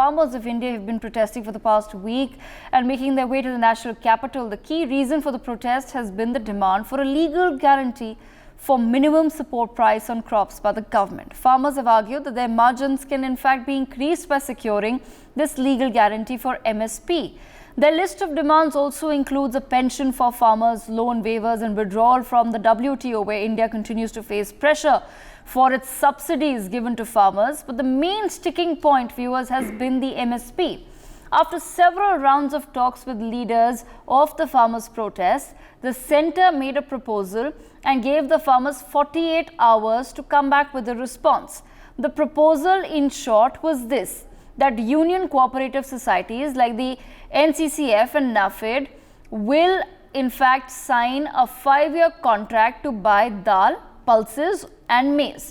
farmers of India have been protesting for the past week and making their way to the national capital. The key reason for the protest has been the demand for a legal guarantee for minimum support price on crops by the government. Farmers have argued that their margins can in fact be increased by securing this legal guarantee for MSP. Their list of demands also includes a pension for farmers, loan waivers and withdrawal from the WTO, where India continues to face pressure for its subsidies given to farmers. But the main sticking point, viewers, has been the MSP. After several rounds of talks with leaders of the farmers' protests, the centre made a proposal and gave the farmers 48 hours to come back with a response. The proposal, in short, was this: that union cooperative societies like the NCCF and NAFED will in fact sign a 5-year contract to buy dal, pulses and maize.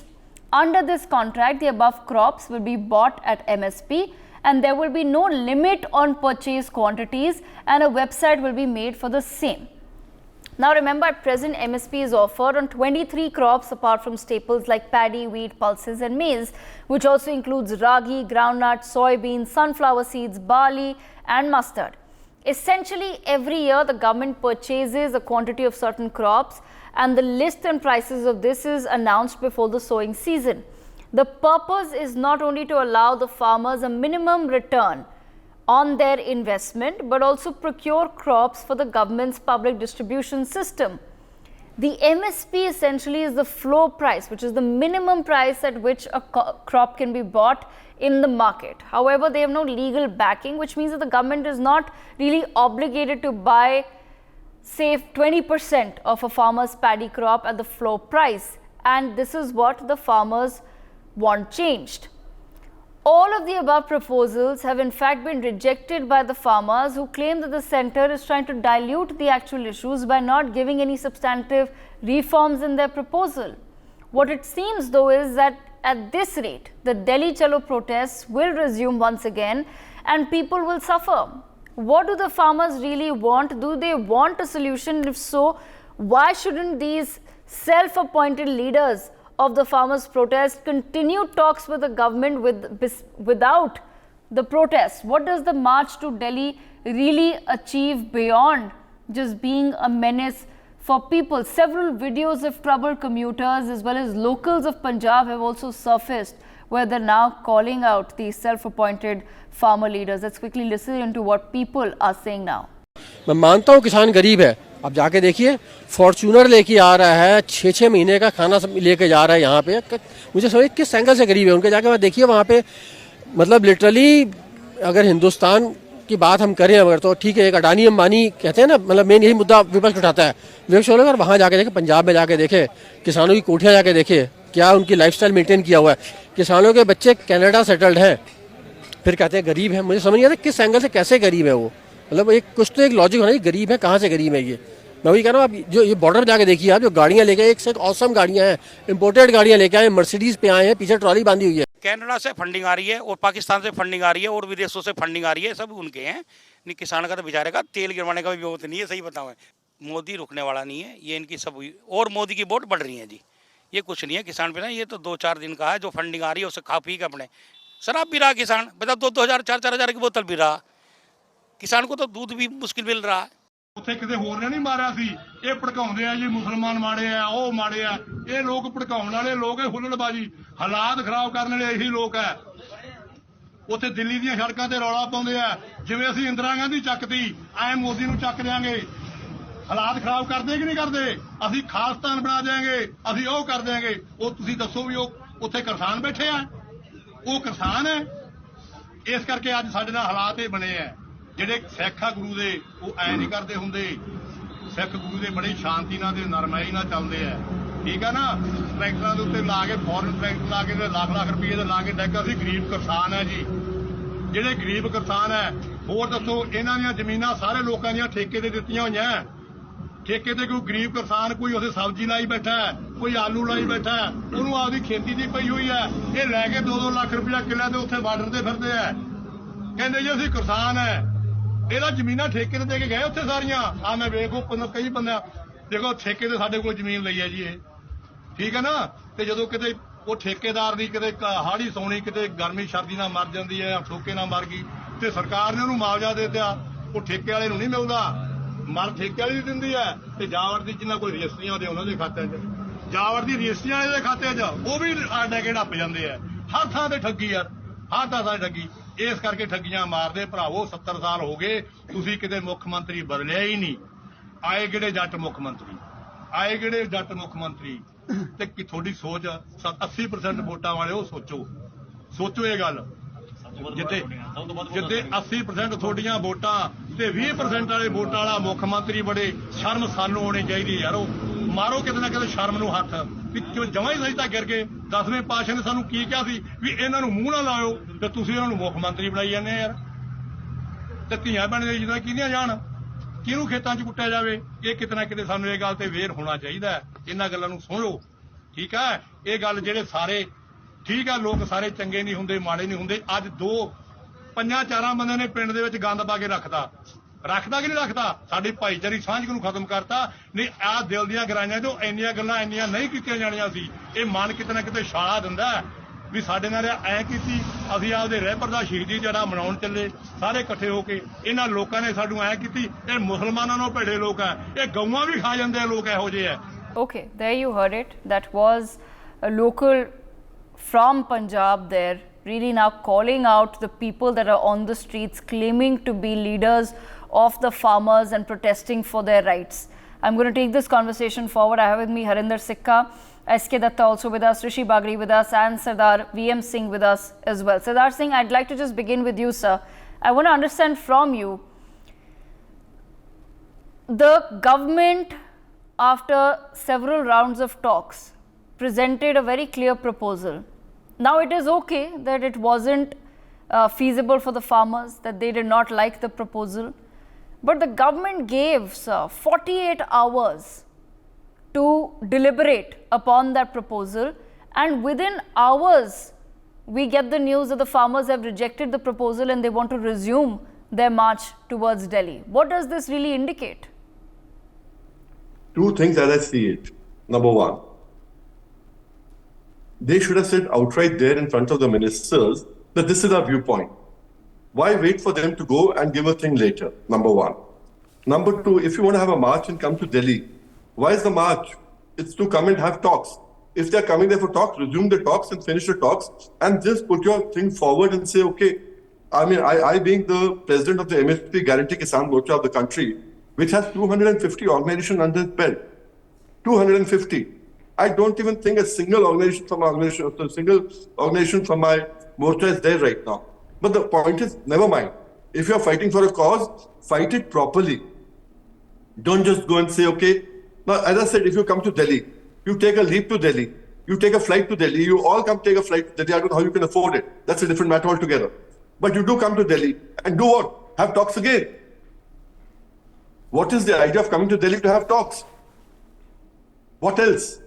Under this contract, the above crops will be bought at MSP and there will be no limit on purchase quantities, and a website will be made for the same. Now remember, at present MSP is offered on 23 crops apart from staples like paddy, wheat, pulses and maize, which also includes ragi, groundnut, soybean, sunflower seeds, barley and mustard. Essentially, every year the government purchases a quantity of certain crops and the list and prices of this is announced before the sowing season. The purpose is not only to allow the farmers a minimum return on their investment, but also procure crops for the government's public distribution system. The MSP essentially is the floor price, which is the minimum price at which a crop can be bought in the market. However, they have no legal backing, which means that the government is not really obligated to buy, say, 20% of a farmer's paddy crop at the floor price. And this is what the farmers want changed. All of the above proposals have in fact been rejected by the farmers, who claim that the centre is trying to dilute the actual issues by not giving any substantive reforms in their proposal. What it seems though is that at this rate, the Delhi Chalo protests will resume once again and people will suffer. What do the farmers really want? Do they want a solution? If so, why shouldn't these self-appointed leaders of the farmers' protest continue talks with the government without the protests? What does the march to Delhi really achieve beyond just being a menace for people? Several videos of troubled commuters as well as locals of Punjab have also surfaced, where they're now calling out the self-appointed farmer leaders. Let's quickly listen into what people are saying now. मैं मानता हूँ किसान गरीब है, अब जाके देखिए Fortuner लेके आ रहा है, 6-6 महीने का खाना लेके जा रहा है यहाँ पे। मुझे समझ किस एंगल से गरीब है, उनके जाके देखिए वहाँ पे, मतलब लिटरली अगर हिंदुस्तान की बात हम करें अगर, तो ठीक है, एक अडानी अंबानी कहते हैं ना, मतलब मेन यही मुद्दा विपक्ष उठाता है। विपक्ष वाले अगर वहाँ जाके देखे, पंजाब में जाके देखे, किसानों की कोठियाँ जाके देखे, क्या उनकी लाइफस्टाइल मेंटेन किया हुआ है, किसानों के बच्चे कनाडा सेटल्ड हैं, फिर कहते हैं गरीब है। मुझे समझ नहीं आता किस एंगल से कैसे गरीब है वो, मतलब एक कुछ तो एक लॉजिक होना, गरीब है, कहाँ से गरीब है ये। मैं वही कह रहा हूँ, आप जो ये बॉर्डर पर जाके देखिए, आप जो गाड़ियाँ लेके, एक से एक ऑसम गाड़ियाँ हैं, इंपोर्टेड गाड़ियाँ लेके आए, मर्सिडीज पे आए हैं, पीछे ट्रॉली बांधी हुई है। कनाडा से फंडिंग आ रही है और पाकिस्तान से फंडिंग आ रही है और विदेशों से फंडिंग आ रही है, सब उनके हैं। नहीं, किसान का तो बेचारे का तेल गिरवाने का भी बहुत नहीं है, सही बताऊँ। मोदी रुकने वाला नहीं है, ये इनकी सब, और मोदी की वोट बढ़ रही है जी। ये कुछ नहीं है किसान पे ना, ये तो 2-4 दिन का है जो फंडिंग आ रही है, उसे खा पी के अपने शराब पी रहा किसान, बता 2-2 हज़ार 4-4 हज़ार की बोतल पी रहा। किसान को तो दूध भी मुश्किल मिल रहा है। ਉੱਥੇ ਕਿਤੇ ਹੋਰ ਨੇ ਨਹੀਂ ਮਾਰਿਆ ਸੀ, ਇਹ ਭੜਕਾਉਂਦੇ ਆ ਜੀ, ਮੁਸਲਮਾਨ ਮਾੜੇ ਆ, ਉਹ ਮਾੜੇ ਆ, ਇਹ ਲੋਕ ਭੜਕਾਉਣ ਵਾਲੇ ਲੋਕ, ਇਹ ਹੁੱਲੜਬਾਜੀ, ਹਾਲਾਤ ਖਰਾਬ ਕਰਨ ਵਾਲੇ ਇਹੀ ਲੋਕ ਹੈ। ਉੱਥੇ ਦਿੱਲੀ ਦੀਆਂ ਸੜਕਾਂ ਤੇ ਰੌਲਾ ਪਾਉਂਦੇ ਆ, ਜਿਵੇਂ ਅਸੀਂ ਇੰਦਰਾ ਗਾਂਧੀ ਚੱਕਤੀ, ਐ ਮੋਦੀ ਨੂੰ ਚੱਕ ਦਿਆਂਗੇ। ਹਾਲਾਤ ਖਰਾਬ ਕਰਦੇ ਕਿ ਨਹੀਂ ਕਰਦੇ? ਅਸੀਂ ਖਾਲਿਸਤਾਨ ਬਣਾ ਦਿਆਂਗੇ, ਅਸੀਂ ਉਹ ਕਰ ਦਿਆਂਗੇ। ਉਹ ਤੁਸੀਂ ਦੱਸੋ ਵੀ ਉਹ ਉੱਥੇ ਕਿਸਾਨ ਬੈਠੇ ਆ, ਉਹ ਕਿਸਾਨ ਹੈ। ਇਸ ਕਰਕੇ ਅੱਜ ਸਾਡੇ ਨਾਲ ਹਾਲਾਤ ਇਹ ਬਣੇ ਆ। ਜਿਹੜੇ ਸਿੱਖ ਆ ਗੁਰੂ ਦੇ, ਉਹ ਐ ਨਹੀਂ ਕਰਦੇ ਹੁੰਦੇ। ਸਿੱਖ ਗੁਰੂ ਦੇ ਬੜੀ ਸ਼ਾਂਤੀ ਨਾਲ ਤੇ ਨਰਮਾਈ ਨਾਲ ਚੱਲਦੇ ਆ, ਠੀਕ ਆ ਨਾ। ਟਰੈਕਟਰਾਂ ਦੇ ਉੱਤੇ ਲਾ ਕੇ, ਫੋਰਨ ਟਰੈਕਟਰ ਲਾ ਕੇ, ਲੱਖ ਰੁਪਏ ਦੇ ਲਾ ਕੇ ਡੈਕ। ਅਸੀਂ ਗਰੀਬ ਕਿਸਾਨ ਹੈ ਜੀ, ਜਿਹੜੇ ਗਰੀਬ ਕਿਸਾਨ ਹੈ। ਹੋਰ ਦੱਸੋ, ਇਹਨਾਂ ਦੀਆਂ ਜ਼ਮੀਨਾਂ ਸਾਰੇ ਲੋਕਾਂ ਦੀਆਂ ਠੇਕੇ ਤੇ ਦਿੱਤੀਆਂ ਹੋਈਆਂ। ਠੇਕੇ ਤੇ ਕੋਈ ਗਰੀਬ ਕਿਸਾਨ, ਕੋਈ ਉੱਥੇ ਸਬਜ਼ੀ ਲਾਈ ਬੈਠਾ ਹੈ, ਕੋਈ ਆਲੂ ਲਾਈ ਬੈਠਾ ਹੈ, ਉਹਨੂੰ ਆਪਦੀ ਖੇਤੀ ਦੀ ਪਈ ਹੋਈ ਹੈ। ਇਹ ਲੈ ਕੇ 2-2 ਲੱਖ ਰੁਪਇਆ ਕਿੱਲੇ ਤੇ ਉੱਥੇ ਬਾਰਡਰ ਤੇ ਫਿਰਦੇ ਆ, ਕਹਿੰਦੇ ਜੀ ਅਸੀਂ ਕਿਸਾਨ ਹੈ। ਇਹਦਾ ਜ਼ਮੀਨਾਂ ਠੇਕੇ ਤੇ ਦੇ ਕੇ ਗਏ ਉੱਥੇ ਸਾਰੀਆਂ। ਆ ਮੈਂ ਵੇਖੋ ਕਈ ਬੰਦਿਆਂ, ਦੇਖੋ ਠੇਕੇ ਤੇ ਸਾਡੇ ਕੋਲ ਜ਼ਮੀਨ ਲਈ ਹੈ ਜੀ ਇਹ, ਠੀਕ ਹੈ ਨਾ। ਤੇ ਜਦੋਂ ਕਿਤੇ ਉਹ ਠੇਕੇਦਾਰ ਦੀ ਕਿਤੇ ਹਾੜੀ ਸੌਣੀ ਕਿਤੇ ਗਰਮੀ ਸਰਦੀ ਨਾਲ ਮਰ ਜਾਂਦੀ ਹੈ, ਠੋਕੇ ਨਾਲ ਮਰ ਗਈ ਤੇ ਸਰਕਾਰ ਨੇ ਉਹਨੂੰ ਮੁਆਵਜ਼ਾ ਦੇ ਦਿੱਤਾ, ਉਹ ਠੇਕੇ ਵਾਲੇ ਨੂੰ ਨਹੀਂ ਮਿਲਦਾ, ਮਰ ਠੇਕੇ ਵਾਲੀ ਦਿੰਦੀ ਹੈ ਤੇ ਜਾਵੜ ਦੀ ਜਿੰਨਾ ਕੋਈ ਰਜਿਸਟਰੀਆਂ ਦੇ ਉਹਨਾਂ ਦੇ ਖਾਤਿਆਂ 'ਚ, ਜਾਵੜ ਦੀ ਰਜਿਸਟਰੀਆਂ ਇਹਦੇ ਖਾਤਿਆਂ 'ਚ ਉਹ ਵੀ ਆਡਾ ਕੇ ਢੱਪ ਜਾਂਦੇ ਆ। ਹਰ ਥਾਂ ਤੇ ਠੱਗੀ ਯਾਰ, ਹਰ ਥਾਂ ਤੇ ਠੱਗੀ। ਇਸ ਕਰਕੇ ਠੱਗੀਆਂ ਮਾਰਦੇ ਭਰਾਵੋ। 70 ਸਾਲ ਹੋ ਗਏ ਤੁਸੀਂ ਕਿਤੇ ਮੁੱਖ ਮੰਤਰੀ ਬਦਲਿਆ ਹੀ ਨਹੀਂ। ਆਏ ਕਿਹੜੇ ਜੱਟ ਮੁੱਖ ਮੰਤਰੀ, ਆਏ ਕਿਹੜੇ ਜੱਟ ਮੁੱਖ ਮੰਤਰੀ ਤੇ ਕਿ ਤੁਹਾਡੀ ਸੋਚ 80% ਵੋਟਾਂ ਵਾਲੇ ਉਹ ਸੋਚੋ ਇਹ ਗੱਲ। ਜਿੱਤੇ 80% ਤੁਹਾਡੀਆਂ ਵੋਟਾਂ ਤੇ 20% ਵਾਲੇ ਵੋਟਾਂ ਵਾਲਾ ਮੁੱਖ ਮੰਤਰੀ ਬੜੇ, ਸ਼ਰਮ ਸਾਨੂੰ ਆਉਣੀ ਚਾਹੀਦੀ ਯਾਰ। ਉਹ ਮਾਰੋ ਕਿਤੇ ਨਾ ਕਿਤੇ ਸ਼ਰਮ ਨੂੰ ਹੱਥ ਵੀ ਕਿਉਂ ਜਮਾਂ ਹੀ ਸਹੀ ਤਾਂ ਗਿਰ ਗਏ। 10ਵੇਂ ਪਾਤਸ਼ਾਹ ਨੇ ਸਾਨੂੰ ਕੀ ਕਿਹਾ ਸੀ ਵੀ ਇਹਨਾਂ ਨੂੰ ਮੂੰਹ ਨਾ ਲਾਇਓ ਤੇ ਤੁਸੀਂ ਇਹਨਾਂ ਨੂੰ ਮੁੱਖ ਮੰਤਰੀ ਬਣਾਈ ਜਾਂਦੇ ਆ ਯਾਰ। ਤੇ ਧੀਆਂ ਬਣਦੇ ਜਦੋਂ ਕਿਹਦੀਆਂ ਜਾਣ, ਕਿਹਨੂੰ ਖੇਤਾਂ 'ਚ ਕੁੱਟਿਆ ਜਾਵੇ। ਇਹ ਕਿਤੇ ਨਾ ਕਿਤੇ ਸਾਨੂੰ ਇਹ ਗੱਲ ਤੇ ਵੇਰ ਹੋਣਾ ਚਾਹੀਦਾ। ਇਹਨਾਂ ਗੱਲਾਂ ਨੂੰ ਸੁਣ ਲਓ, ਠੀਕ ਹੈ। ਇਹ ਗੱਲ ਜਿਹੜੇ ਸਾਰੇ ਠੀਕ ਆ, ਲੋਕ ਸਾਰੇ ਚੰਗੇ ਨਹੀਂ ਹੁੰਦੇ, ਮਾੜੇ ਨਹੀਂ ਹੁੰਦੇ। ਅੱਜ 5-4 ਬੰਦਿਆਂ ਨੇ ਪਿੰਡ ਦੇ ਵਿੱਚ ਗੰਦ ਪਾ ਕੇ ਰੱਖਦਾ ਕਿ ਨਹੀਂ ਰੱਖਦਾ। ਸਾਡੀ ਭਾਈਚਾਰੀ ਸਾਂਝ ਨੂੰ ਖਤਮ ਕਰਤਾ। ਨਹੀਂ ਆਹ ਦਿਲ ਦੀਆਂ ਗਰਾਈਆਂ ਤੋਂ ਇੰਨੀਆਂ ਗੱਲਾਂ ਇੰਨੀਆਂ ਨਹੀਂ ਕੀਤੀਆਂ ਜਾਣੀਆਂ ਸੀ। ਇਹ ਮਨ ਕਿਤੇ ਨਾ ਕਿਤੇ ਛਾਲਾ ਦਿੰਦਾ ਵੀ ਸਾਡੇ ਨਾਲ ਐ ਕੀਤੀ, ਅਸੀਂ ਆਪਦੇ ਰਹਿਬਰ ਦਾ ਸ਼ਹੀਦੀ ਜਿਹੜਾ ਮਨਾਉਣ ਚੱਲੇ ਸਾਰੇ ਇਕੱਠੇ ਹੋ ਕੇ। ਇਹਨਾਂ ਲੋਕਾਂ ਨੇ ਸਾਨੂੰ ਐ ਕੀਤੀ। ਇਹ ਮੁਸਲਮਾਨਾਂ ਨੂੰ ਭੇੜੇ ਲੋਕ ਆ, ਇਹ ਗਊਆਂ ਵੀ ਖਾ ਜਾਂਦੇ ਆ ਲੋਕ ਇਹੋ ਜਿਹੇ ਆ। Okay, there you heard it. That was a local from Punjab there, really now calling out the people that are on the streets claiming to be leaders of the farmers and protesting for their rights. I'm going to take this conversation forward. I have with me Harinder Sikka, SK Datta also with us, Rishi Bagri with us, and Sardar VM Singh with us as well. Sardar Singh, I'd like to just begin with you, sir. I want to understand from you, the government, after several rounds of talks, presented a very clear proposal. Now it is okay that it wasn't feasible for the farmers, that they did not like the proposal, but the government gave 48 hours to deliberate upon that proposal, and within hours we get the news that the farmers have rejected the proposal and they want to resume their march towards Delhi. What does this really indicate? Two things as I see it. Number one, they should have said outright there in front of the ministers that this is our viewpoint. Why wait for them to go and give a thing later? Number one. Number two, if you want to have a march and come to Delhi, why is the march? It's to come and have talks. If they're coming there for talks, resume the talks and finish the talks and just put your thing forward and say, okay, I mean, I being the president of the MSP Guarantee Kisan Morcha of the country, which has 250 organizations under its belt. 250. I don't even think a single organization from my morcha is there right now. But the point is, never mind. If you're fighting for a cause, fight it properly. Don't just go and say, okay. Now, as I said, if you come to Delhi, you take a leap to Delhi, you take a flight to Delhi, you all come take a flight to Delhi. I don't know how you can afford it. That's a different matter altogether. But you do come to Delhi and do what? Have talks again. What is the idea of coming to Delhi to have talks? What else?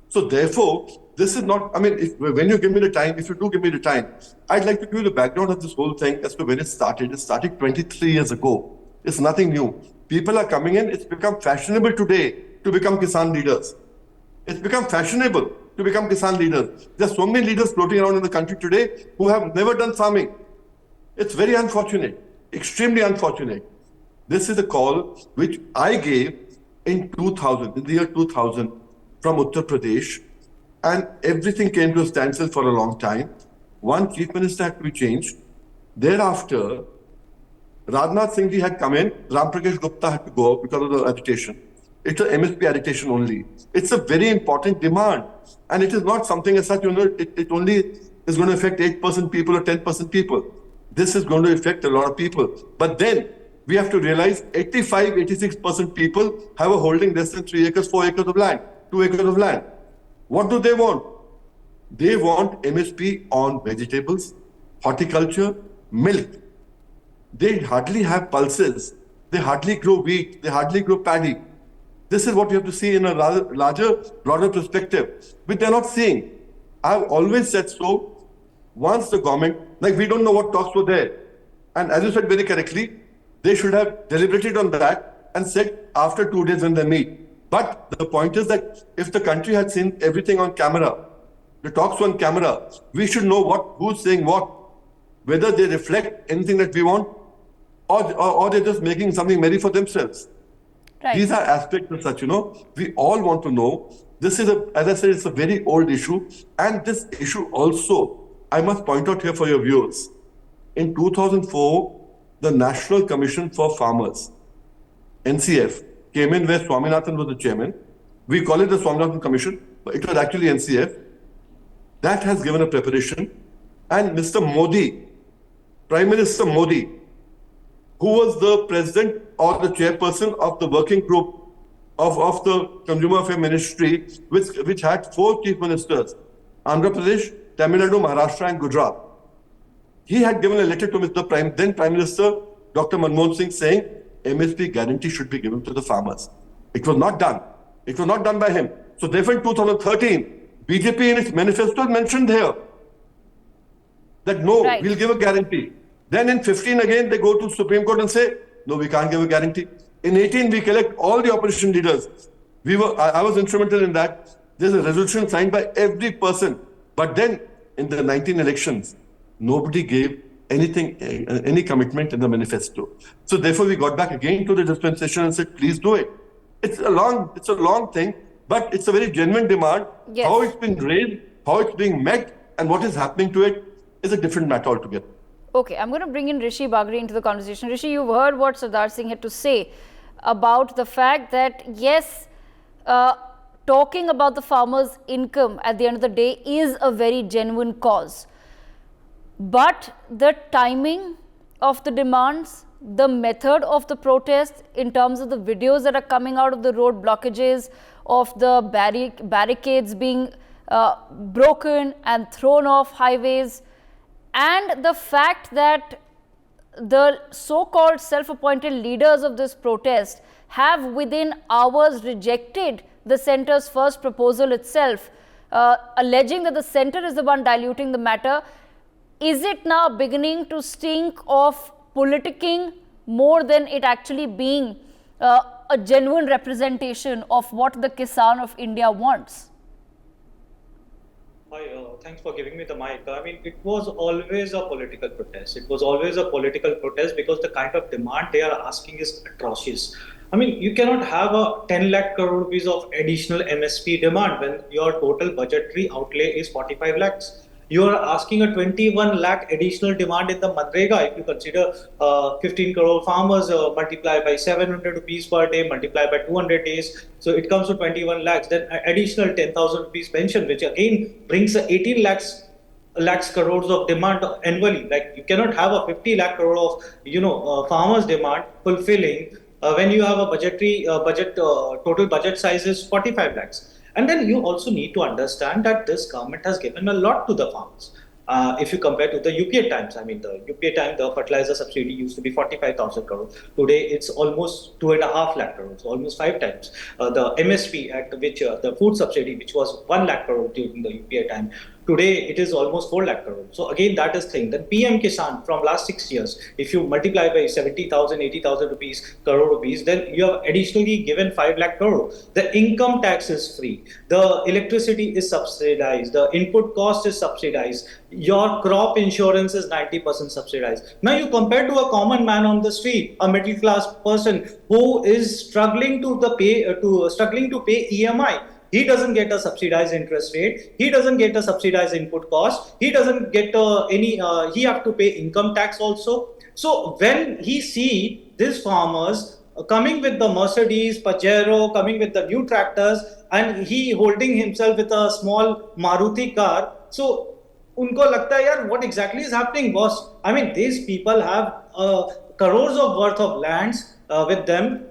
So therefore, this is not, I mean, when you give me the time, if you do give me the time, I'd like to give you the background of this whole thing as to when it started. It started 23 years ago. It's nothing new. People are coming in. It's become fashionable today to become Kisan leaders. It's become fashionable to become Kisan leaders. There's so many leaders floating around in the country today who have never done farming. It's very unfortunate, extremely unfortunate. This is a call which I gave in 2000, in the year 2000, from Uttar Pradesh, and everything came to a standstill for a long time. One chief minister had to be changed. Thereafter, Rajnath Singh ji had come in, Ram Prakash Gupta had to go because of the agitation. It's an MSP agitation only. It's a very important demand, and it is not something as such, it only is going to affect 8% people or 10% people. This is going to affect a lot of people. But then, we have to realize 85-86% people have a holding less than 3 acres, 4 acres of land, 2 acres of land. What do they want? They want MSP on vegetables, horticulture, milk. They hardly have pulses. They hardly grow wheat. They hardly grow paddy. This is what you have to see in a rather larger, broader perspective, which they're not seeing. I've always said so. Once the government, like we don't know what talks were there. And as you said very correctly, they should have deliberated on that and said after 2 days when they meet. But the point is that if the country had seen everything on camera, the talks on camera. We should know who's saying what, whether they reflect anything that we want, or they're just making something merry for themselves. Right. These are aspects of such, we all want to know. This is, as I said, it's a very old issue. And this issue also, I must point out here for your viewers. In 2004, the National Commission for Farmers, NCF, came in where Swaminathan was the chairman. We call it the Swaminathan Commission, but it was actually NCF. That has given a preparation. And Mr. Modi, Prime Minister Modi, who was the president or the chairperson of the working group of the Consumer Affairs Ministry, which had 4 chief ministers, Andhra Pradesh, Tamil Nadu, Maharashtra and Gujarat. He had given a letter to then Prime Minister Dr. Manmohan Singh saying MSP guarantee should be given to the farmers. It was not done. It was not done by him. So therefore in 2013, BJP in its manifesto mentioned here that no, Right. we'll give a guarantee. Then in 15 again, they go to Supreme Court and say, no, we can't give a guarantee. In 18, we collect all the opposition leaders. I was instrumental in that. There's a resolution signed by every person. But then in the 19 elections, nobody gave anything, any commitment in the manifesto. So therefore, we got back again to the dispensation and said, please do it. It's a long thing, but it's a very genuine demand. Yes. How it's been raised, how it's being met, and what is happening to it is a different matter altogether. Okay, I'm going to bring in Rishi Bagri into the conversation. Rishi, you've heard what Sardar Singh had to say about the fact that, yes, talking about the farmers' income at the end of the day is a very genuine cause. But the timing of the demands, the method of the protest in terms of the videos that are coming out of the road blockages, of the barricades being broken and thrown off highways, and the fact that the so-called self-appointed leaders of this protest have within hours rejected the centre's first proposal itself, alleging that the centre is the one diluting the matter. Is it now beginning to stink of politicking more than it actually being a genuine representation of what the Kisan of India wants? Hi, thanks for giving me the mic. I mean, it was always a political protest. It was always a political protest because the kind of demand they are asking is atrocious. I mean, you cannot have a 10 lakh crore rupees of additional MSP demand when your total budgetary outlay is 45 lakhs. You are asking a 21 lakh additional demand in the Manrega. If you consider 15 crore farmers, multiply by 700 rupees per day, multiply by 200 days, so it comes to 21 lakhs. Then additional 10,000 rupees pension, which again brings 18 lakhs crores of demand annually. Like, you cannot have a 50 lakh crore of farmers demand fulfilling when you have a total budget size is 45 lakhs. And then you also need to understand that this government has given a lot to the farmers. If you compare to the UPA times, I mean, the UPA time, the fertilizer subsidy used to be 45,000 crore. Today, it's almost 2.5 lakh crores, almost 5 times. The MSP at which the food subsidy, which was 1 lakh crore during the UPA time, today it is almost 4 lakh crore. So again, that is thing. Then PM Kisan from last 6 years, if you multiply by 70,000, 80,000 crore rupees, then you have additionally given 5 lakh crore. The income tax is free. The electricity is subsidized. The input cost is subsidized. Your crop insurance is 90% subsidized. Now you compare to a common man on the street, a middle class person who is struggling to pay EMI. He doesn't get a subsidized interest rate. He doesn't get a subsidized input cost. He doesn't get he have to pay income tax also. So when he see these farmers coming with the Mercedes, Pajero, coming with the new tractors, and he holding himself with a small Maruti car, so unko lagta hai, yaar, what exactly is happening, boss? I mean, these people have crores of worth of lands with them.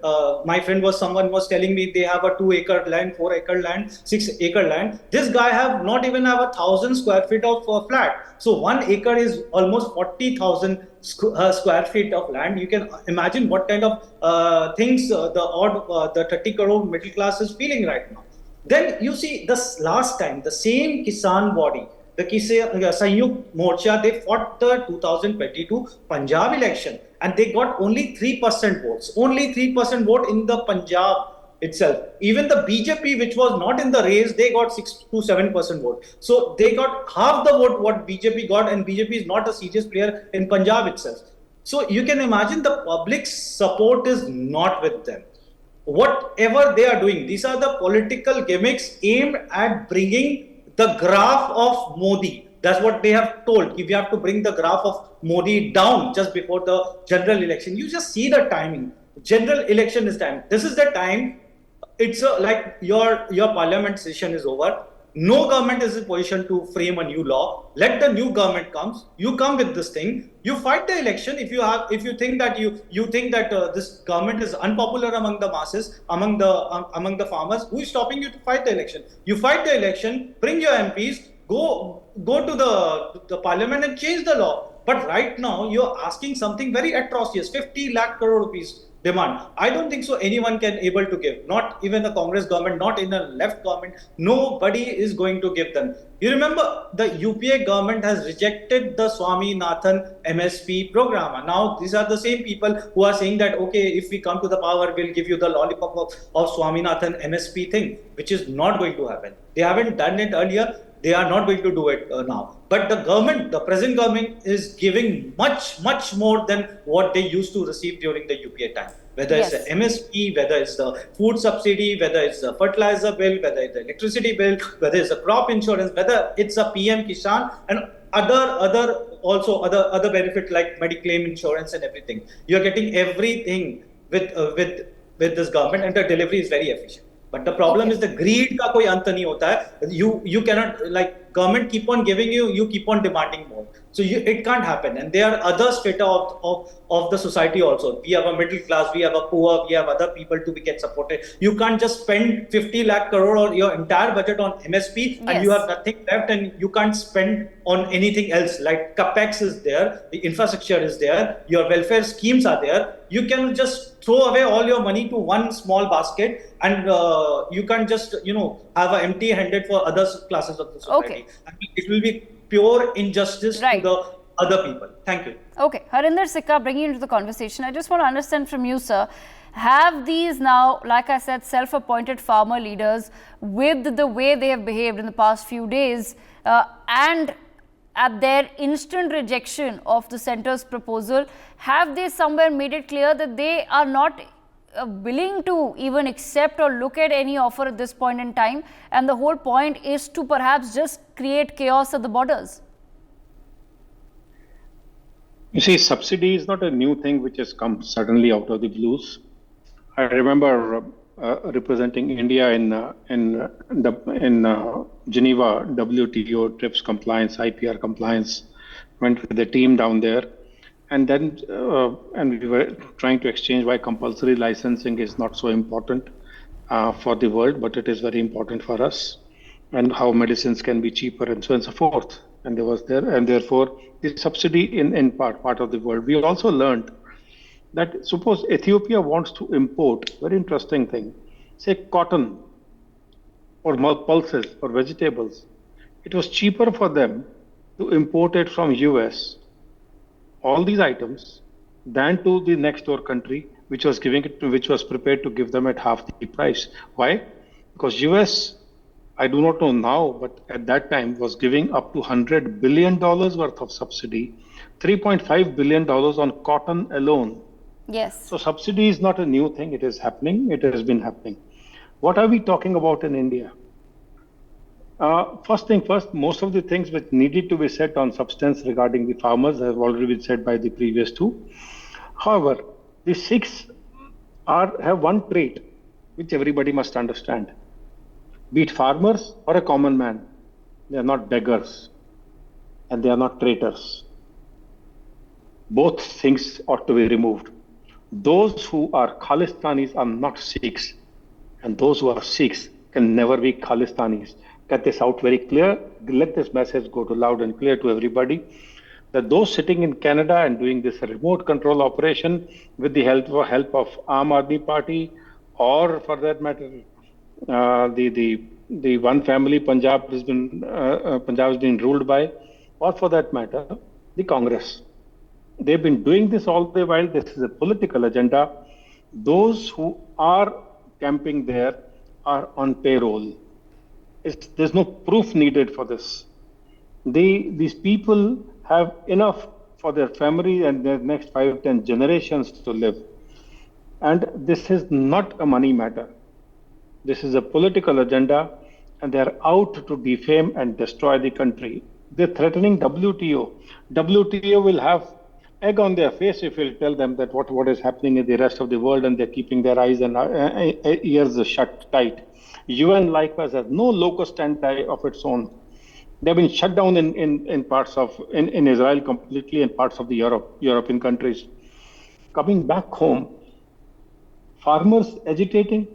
My friend someone was telling me they have a 2-acre land, 4-acre land, 6-acre land. This guy not even have 1,000 square feet of flat. So 1 acre is almost 40,000 square feet of land. You can imagine what kind of things the 30 crore middle class is feeling right now. Then you see this last time, the same Kisan body, the Sanyukt Morcha, they fought the 2022 Punjab election and they got only 3% votes. Only 3% vote in the Punjab itself. Even the BJP, which was not in the race, they got 6 to 7% vote. So they got half the vote what BJP got, and BJP is not a serious player in Punjab itself. So you can imagine the public's support is not with them. Whatever they are doing, these are the political gimmicks aimed at bringing the graph of Modi. That's what they have told. If you have to bring the graph of Modi down just before the general election, you just see the timing. General election is time. This is the time. It's like your parliament session is over. No government is in position to frame a new law. Let the new government comes. You come with this thing. You fight the election. If you think that this government is unpopular among the masses, among the farmers, who is stopping you to fight the election? You fight the election. Bring your MPs. Go to the parliament and change the law. But right now you're asking something very atrocious. 50 lakh crore rupees demand. I don't think so anyone can able to give. Not even the Congress government, not in a left government. Nobody is going to give them. You remember the UPA government has rejected the Swaminathan MSP program. Now these are the same people who are saying that, okay, if we come to the power, we'll give you the lollipop of Swaminathan MSP thing, which is not going to happen. They haven't done it earlier. They are not going to do it now. But the present government is giving much, much more than what they used to receive during the UPA time. Whether it's the MSP, whether it's the food subsidy, whether it's the fertilizer bill, whether it's the electricity bill, whether it's the crop insurance, whether it's a PM Kisan and other benefit like Mediclaim insurance and everything. You're getting everything with this government, and the delivery is very efficient. But the problem is the greed का कोई अंत नहीं होता है. You cannot, like, government keep on giving you keep on demanding more. So it can't happen. And there are other strata of the society also. We have a middle class, we have a poor, we have other people to get supported. You can't just spend 50 lakh crore or your entire budget on MSP and you have nothing left, and you can't spend on anything else. Like capex is there, the infrastructure is there, your welfare schemes are there. You can just throw away all your money to one small basket, and you can't just have an empty handed for other classes of the society. Okay. I mean, it will be pure injustice to the other people. Thank you. Okay, Harinder Sikka, bringing you into the conversation. I just want to understand from you, sir, have these now, like I said, self-appointed farmer leaders, with the way they have behaved in the past few days, and at their instant rejection of the centre's proposal, have they somewhere made it clear that they are not willing to even accept or look at any offer at this point in time, and the whole point is to perhaps just create chaos at the borders? You see, subsidy is not a new thing which has come suddenly out of the blues. I remember representing India in Geneva, WTO, TRIPS compliance, IPR compliance, went with the team down there. And then and we were trying to exchange why compulsory licensing is not so important for the world, but it is very important for us, and how medicines can be cheaper and so on and so forth. And there was there, and therefore the subsidy in part of the world. We also learned that suppose Ethiopia wants to import, very interesting thing, say cotton or pulses or vegetables, it was cheaper for them to import it from US, all these items, than to the next door country, which was prepared to give them at half the price. Why? Because US, I do not know now, but at that time was giving up to $100 billion worth of subsidy, $3.5 billion on cotton alone. Yes. So subsidy is not a new thing. It is happening. It has been happening. What are we talking about in India? First thing first, most of the things which needed to be said on substance regarding the farmers have already been said by the previous two. However, the six have one trait which everybody must understand. Be it farmers or a common man, they are not beggars and they are not traitors. Both things ought to be removed. Those who are Khalistanis are not Sikhs, and those who are Sikhs can never be Khalistanis. Get this out very clear. Let this message go to loud and clear to everybody, that those sitting in Canada and doing this remote control operation with the help of Aam Aadmi Party, or for that matter, the one family Punjab has been ruled by, or for that matter, the Congress. They've been doing this all the while. This is a political agenda. Those who are camping there are on payroll. There's no proof needed for this. These people have enough for their family and their next 5-10 generations to live. And this is not a money matter. This is a political agenda, and they're out to defame and destroy the country. They're threatening WTO. WTO will have egg on their face if you'll tell them that what is happening in the rest of the world, and they're keeping their eyes and ears shut tight. UN likewise has no locus standi of its own. They've been shut down in parts of in Israel completely and parts of the European countries. Coming back home, farmers agitating.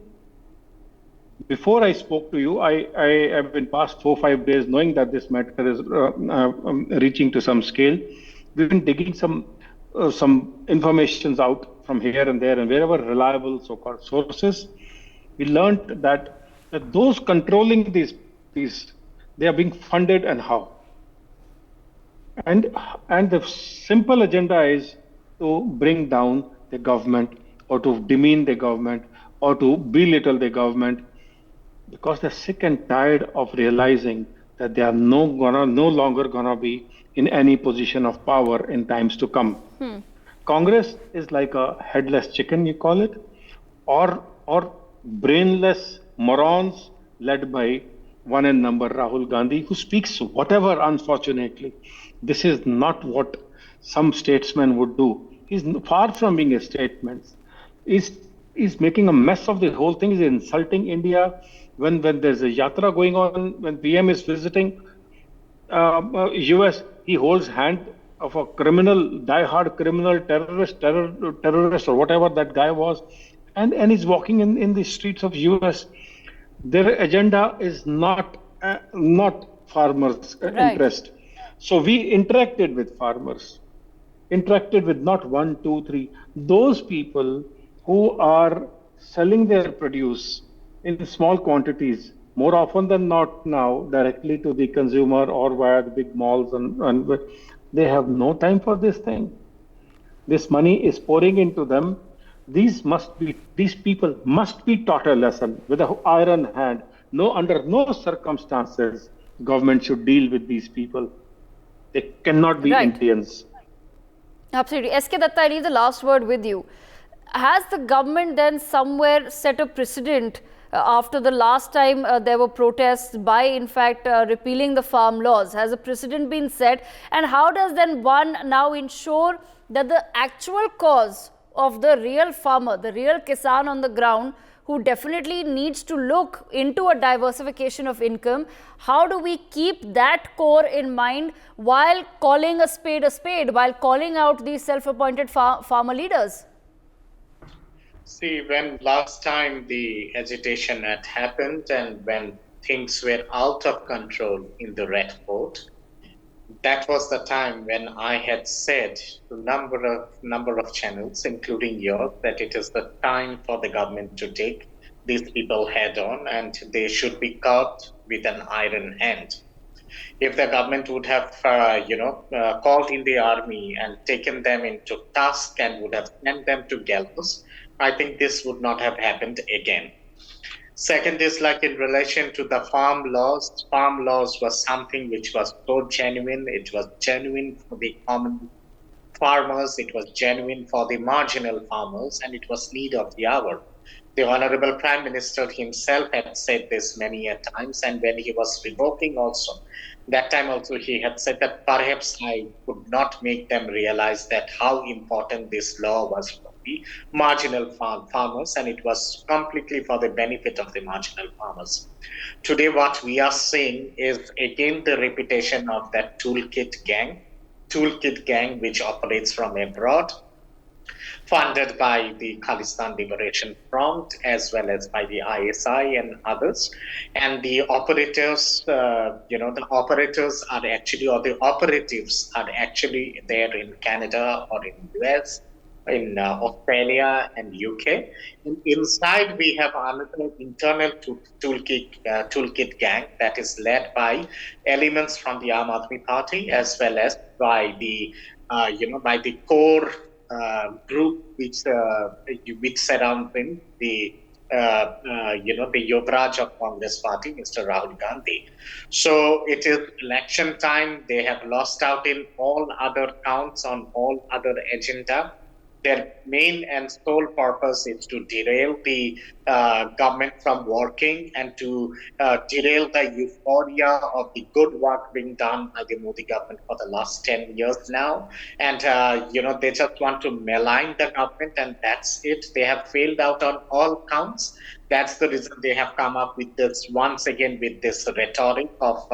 Before I spoke to you, I have been past 4-5 days knowing that this matter is reaching to some scale. We've been digging some informations out from here and there, and wherever reliable so-called sources, we learned that those controlling these they are being funded and how. And the simple agenda is to bring down the government or to demean the government or to belittle the government, because they're sick and tired of realizing that they are no longer gonna be in any position of power in times to come. Congress is like a headless chicken, you call it, or brainless morons led by one in number Rahul Gandhi, who speaks whatever, unfortunately. This is not what some statesman would do. He's far from being a statesman. He's making a mess of the whole thing. He's insulting India. When there's a yatra going on, when PM is visiting US, he holds hand of a criminal, die-hard criminal, terrorist or whatever that guy was, and he's walking in the streets of US. Their agenda is not farmers' interest. So we interacted with farmers, interacted with not 1, 2, 3. Those people who are selling their produce in small quantities, more often than not now, directly to the consumer or via the big malls, and they have no time for this thing. This money is pouring into them. These people must be taught a lesson with an iron hand. Under no circumstances, government should deal with these people. They cannot be Indians. Absolutely. S.K. Datta, I leave the last word with you. Has the government then somewhere set a precedent after the last time there were protests by, in fact, repealing the farm laws? Has a precedent been set? And how does then one now ensure that the actual cause of the real farmer, the real kisan on the ground, who definitely needs to look into a diversification of income, how do we keep that core in mind while calling a spade, while calling out these self-appointed farmer leaders? See, when last time the agitation had happened and when things were out of control in the Red Fort, that was the time when I had said to number of channels, including yours, that it is the time for the government to take these people head on, and they should be curbed with an iron hand. If the government would have, called in the army and taken them into task and would have sent them to gallows, I think this would not have happened again. Second is like in relation to the farm laws. Farm laws was something which was so genuine. It was genuine for the common farmers. It was genuine for the marginal farmers, and it was need of the hour. The Honorable Prime Minister himself had said this many a times, and when he was revoking also, that time also he had said that perhaps I could not make them realize that how important this law was for the marginal farmers, and it was completely for the benefit of the marginal farmers. Today what we are seeing is again the repetition of that toolkit gang which operates from abroad, funded by the Khalistan Liberation Front as well as by the ISI and others. And the operators, the operatives are actually there in Canada or in US, in Australia and UK. And inside we have another internal toolkit gang that is led by elements from the Aam Aadmi Party as well as by the core group which surrounds him, the the Yuvraj of Congress Party, Mr. Rahul Gandhi. So it is election time. They have lost out in all other counts on all other agenda. Their main and sole purpose is to derail the government from working and to derail the euphoria of the good work being done by the Modi government for the last 10 years now. And, they just want to malign the government, and that's it. They have failed out on all counts. That's the reason they have come up with this, once again, with this rhetoric of,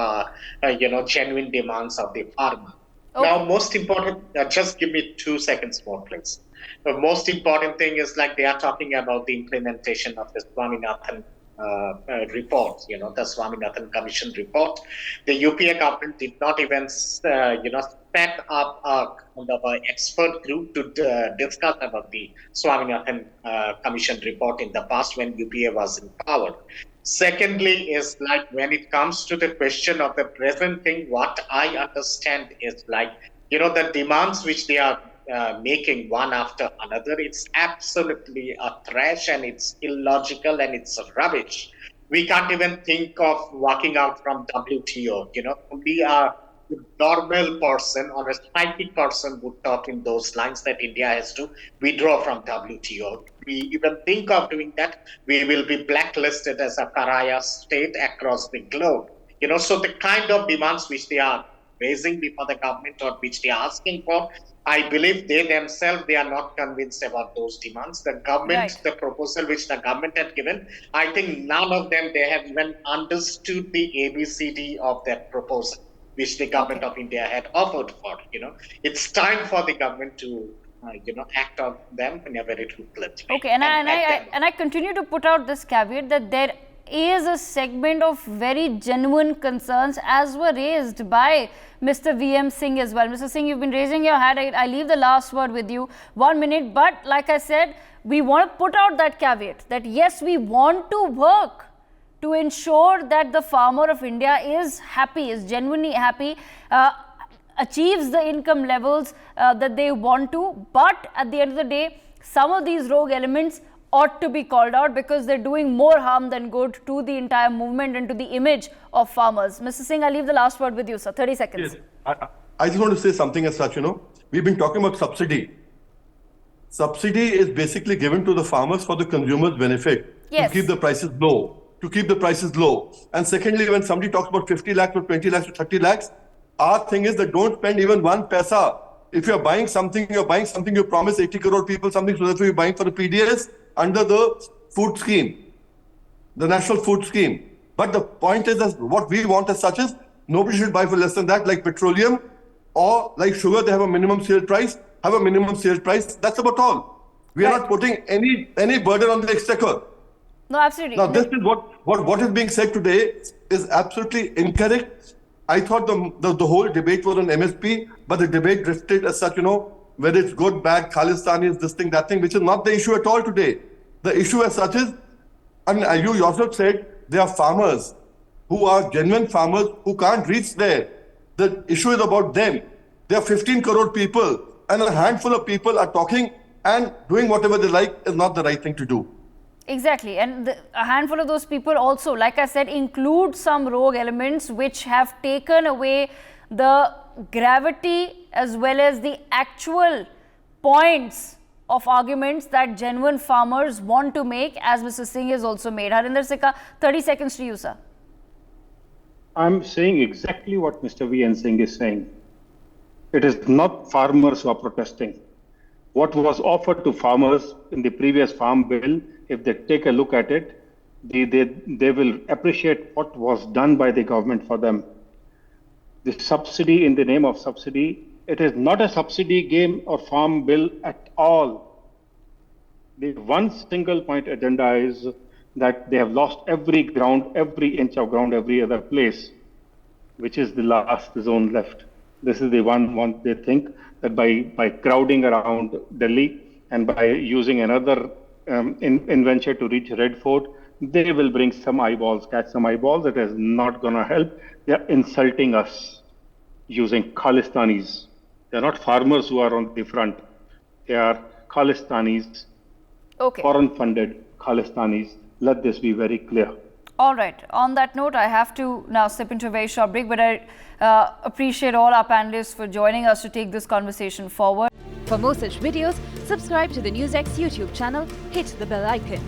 genuine demands of the farmer. Okay. Now, most important, just give me 2 seconds more, please. The most important thing is like they are talking about the implementation of the Swaminathan report, the Swaminathan Commission report. The UPA government did not even, set up a kind of an expert group to discuss about the Swaminathan Commission report in the past when UPA was in power. Secondly, is like when it comes to the question of the present thing, what I understand is like, the demands which they are making one after another, it's absolutely a trash and it's illogical and it's rubbish. We can't even think of walking out from WTO. We are a normal person or a psychic person would talk in those lines that India has to withdraw from WTO. We even think of doing that, we will be blacklisted as a pariah state across the globe. So the kind of demands which they are raising before the government or which they are asking for, I believe they themselves, they are not convinced about those demands. The government, Right. the proposal which the government had given, I think none of them, they have even understood the ABCD of that proposal, which the government of India had offered for. It's time for the government to, act on them whenever it would let. Okay, and I continue to put out this caveat that there is a segment of very genuine concerns as were raised by Mr. VM Singh as well. Mr. Singh, you've been raising your hand. I leave the last word with you. 1 minute, but like I said, we want to put out that caveat that yes, we want to work to ensure that the farmer of India is happy, is genuinely happy, achieves the income levels that they want to. But at the end of the day, some of these rogue elements ought to be called out because they're doing more harm than good to the entire movement and to the image of farmers. Mr. Singh, I leave the last word with you, sir. 30 seconds. Yes. I just want to say something as such, we've been talking about subsidy. Subsidy is basically given to the farmers for the consumer's benefit. Yes. To keep the prices low. And secondly, when somebody talks about 50 lakhs or 20 lakhs or 30 lakhs, our thing is that don't spend even 1 paisa. If you're buying something, you promise 80 crore people something, so that's what you're buying for the PDS under the food scheme, the national food scheme. But the point is that what we want as such is nobody should buy for less than that, like petroleum or like sugar, they have a minimum sale price, That's about all. We are not putting any burden on the exchequer. No, absolutely. Now, this is what is being said today is absolutely incorrect. I thought the whole debate was on MSP, but the debate drifted as such, whether it's good, bad, Khalistanis, this thing, that thing, which is not the issue at all today. The issue as such is, you yourself said, there are farmers who are genuine farmers who can't reach there. The issue is about them. There are 15 crore people, and a handful of people are talking and doing whatever they like is not the right thing to do. Exactly, and a handful of those people also, like I said, include some rogue elements which have taken away the gravity as well as the actual points of arguments that genuine farmers want to make, as Mr. Singh has also made. Harinder Sikka, 30 seconds to you, sir. I'm saying exactly what Mr. V.N. Singh is saying. It is not farmers who are protesting. What was offered to farmers in the previous farm bill, if they take a look at it, they will appreciate what was done by the government for them. The subsidy in the name of subsidy, it is not a subsidy game or farm bill at all. The one single point agenda is that they have lost every ground, every inch of ground, every other place, which is the last zone left. This is the one they think that by crowding around Delhi and by using another invention to reach Red Fort, they will bring some eyeballs, catch some eyeballs. It is not going to help. They are insulting us using Khalistanis. They are not farmers who are on the front. They are Khalistanis, Okay. foreign-funded Khalistanis. let this be very clear. All right. On that note, I have to now step into a very short break, but I appreciate all our panelists for joining us to take this conversation forward. For more such videos, subscribe to the NewsX YouTube channel, hit the bell icon.